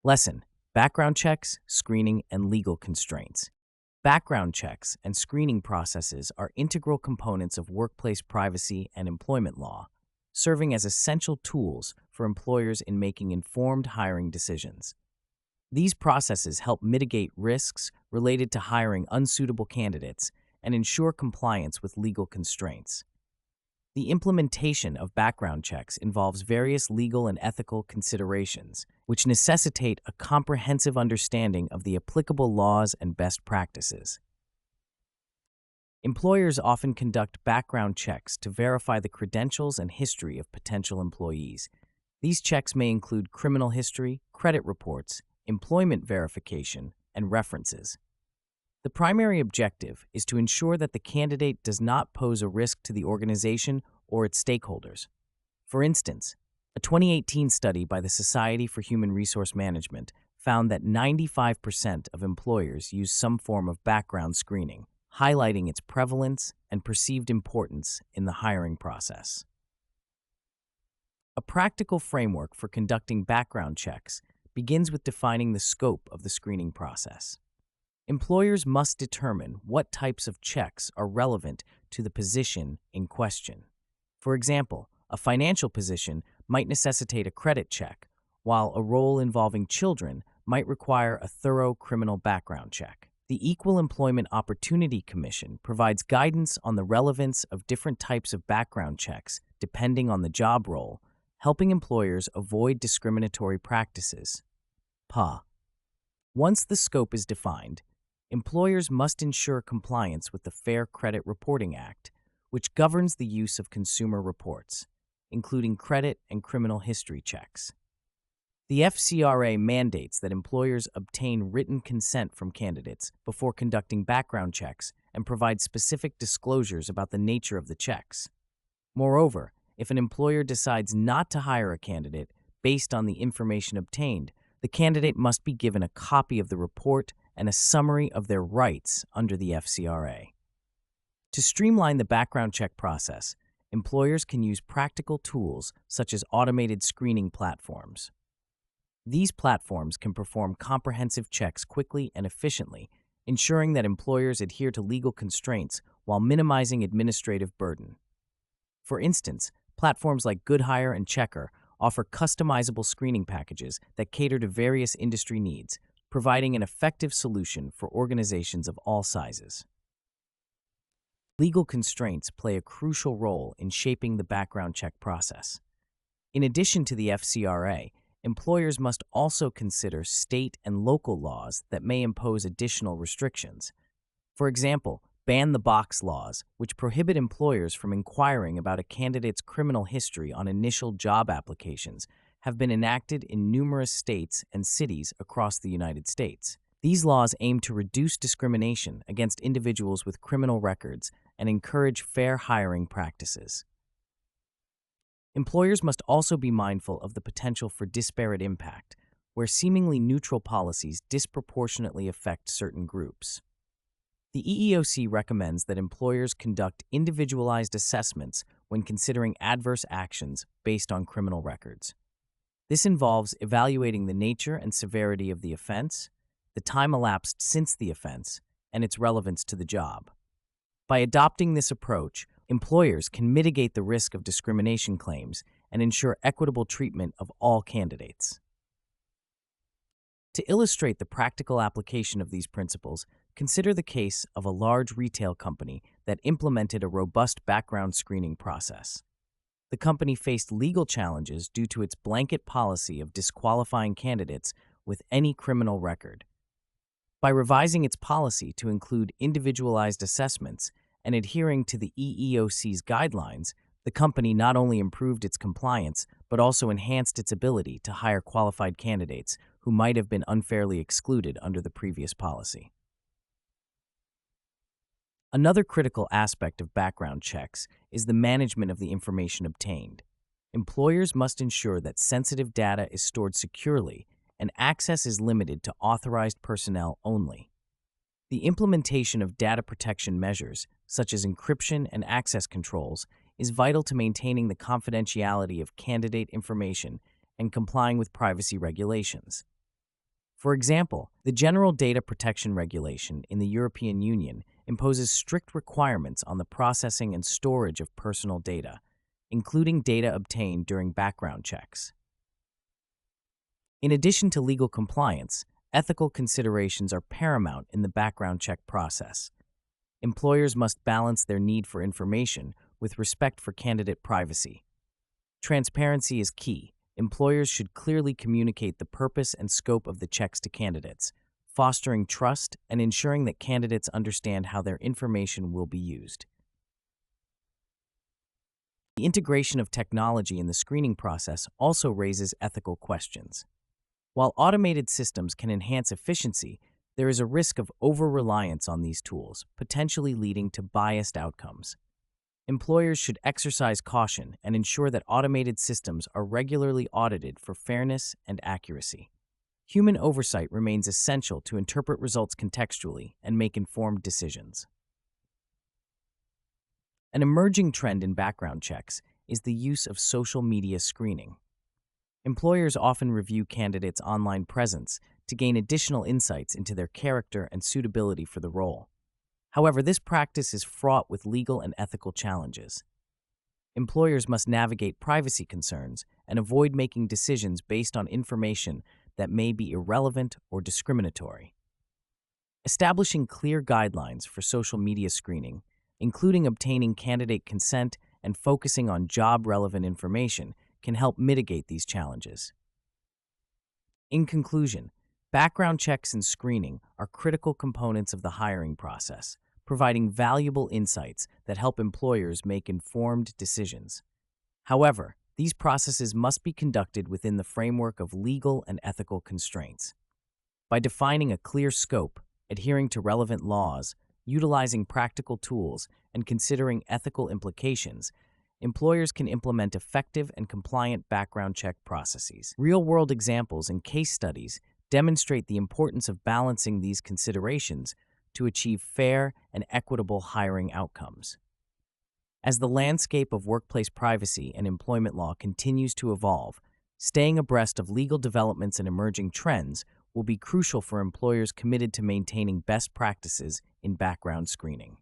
Lesson: Background checks, screening, and legal constraints. Background checks and screening processes are integral components of workplace privacy and employment law, serving as essential tools for employers in making informed hiring decisions. These processes help mitigate risks related to hiring unsuitable candidates and ensure compliance with legal constraints. The implementation of background checks involves various legal and ethical considerations, which necessitate a comprehensive understanding of the applicable laws and best practices. Employers often conduct background checks to verify the credentials and history of potential employees. These checks may include criminal history, credit reports, employment verification, and references. The primary objective is to ensure that the candidate does not pose a risk to the organization or its stakeholders. For instance, a 2018 study by the Society for Human Resource Management found that 95% of employers use some form of background screening, highlighting its prevalence and perceived importance in the hiring process. A practical framework for conducting background checks begins with defining the scope of the screening process. Employers must determine what types of checks are relevant to the position in question. For example, a financial position might necessitate a credit check, while a role involving children might require a thorough criminal background check. The Equal Employment Opportunity Commission provides guidance on the relevance of different types of background checks depending on the job role, helping employers avoid discriminatory practices. PA. Once the scope is defined, employers must ensure compliance with the Fair Credit Reporting Act, which governs the use of consumer reports, including credit and criminal history checks. The FCRA mandates that employers obtain written consent from candidates before conducting background checks and provide specific disclosures about the nature of the checks. Moreover, if an employer decides not to hire a candidate based on the information obtained, the candidate must be given a copy of the report and a summary of their rights under the FCRA. To streamline the background check process, employers can use practical tools such as automated screening platforms. These platforms can perform comprehensive checks quickly and efficiently, ensuring that employers adhere to legal constraints while minimizing administrative burden. For instance, platforms like GoodHire and Checker offer customizable screening packages that cater to various industry needs, providing an effective solution for organizations of all sizes. Legal constraints play a crucial role in shaping the background check process. In addition to the FCRA, employers must also consider state and local laws that may impose additional restrictions. For example, ban-the-box laws, which prohibit employers from inquiring about a candidate's criminal history on initial job applications, have been enacted in numerous states and cities across the United States. These laws aim to reduce discrimination against individuals with criminal records and encourage fair hiring practices. Employers must also be mindful of the potential for disparate impact, where seemingly neutral policies disproportionately affect certain groups. The EEOC recommends that employers conduct individualized assessments when considering adverse actions based on criminal records. This involves evaluating the nature and severity of the offense, the time elapsed since the offense, and its relevance to the job. By adopting this approach, employers can mitigate the risk of discrimination claims and ensure equitable treatment of all candidates. To illustrate the practical application of these principles, consider the case of a large retail company that implemented a robust background screening process. The company faced legal challenges due to its blanket policy of disqualifying candidates with any criminal record. By revising its policy to include individualized assessments and adhering to the EEOC's guidelines, the company not only improved its compliance, but also enhanced its ability to hire qualified candidates who might have been unfairly excluded under the previous policy. Another critical aspect of background checks is the management of the information obtained. Employers must ensure that sensitive data is stored securely and access is limited to authorized personnel only. The implementation of data protection measures, such as encryption and access controls, is vital to maintaining the confidentiality of candidate information and complying with privacy regulations. For example, the General Data Protection Regulation in the European Union imposes strict requirements on the processing and storage of personal data, including data obtained during background checks. In addition to legal compliance, ethical considerations are paramount in the background check process. Employers must balance their need for information with respect for candidate privacy. Transparency is key. Employers should clearly communicate the purpose and scope of the checks to candidates, fostering trust and ensuring that candidates understand how their information will be used. The integration of technology in the screening process also raises ethical questions. While automated systems can enhance efficiency, there is a risk of over-reliance on these tools, potentially leading to biased outcomes. Employers should exercise caution and ensure that automated systems are regularly audited for fairness and accuracy. Human oversight remains essential to interpret results contextually and make informed decisions. An emerging trend in background checks is the use of social media screening. Employers often review candidates' online presence to gain additional insights into their character and suitability for the role. However, this practice is fraught with legal and ethical challenges. Employers must navigate privacy concerns and avoid making decisions based on information that may be irrelevant or discriminatory. Establishing clear guidelines for social media screening, including obtaining candidate consent and focusing on job-relevant information, can help mitigate these challenges. In conclusion, background checks and screening are critical components of the hiring process, providing valuable insights that help employers make informed decisions. However, these processes must be conducted within the framework of legal and ethical constraints. By defining a clear scope, adhering to relevant laws, utilizing practical tools, and considering ethical implications, employers can implement effective and compliant background check processes. Real-world examples and case studies demonstrate the importance of balancing these considerations to achieve fair and equitable hiring outcomes. As the landscape of workplace privacy and employment law continues to evolve, staying abreast of legal developments and emerging trends will be crucial for employers committed to maintaining best practices in background screening.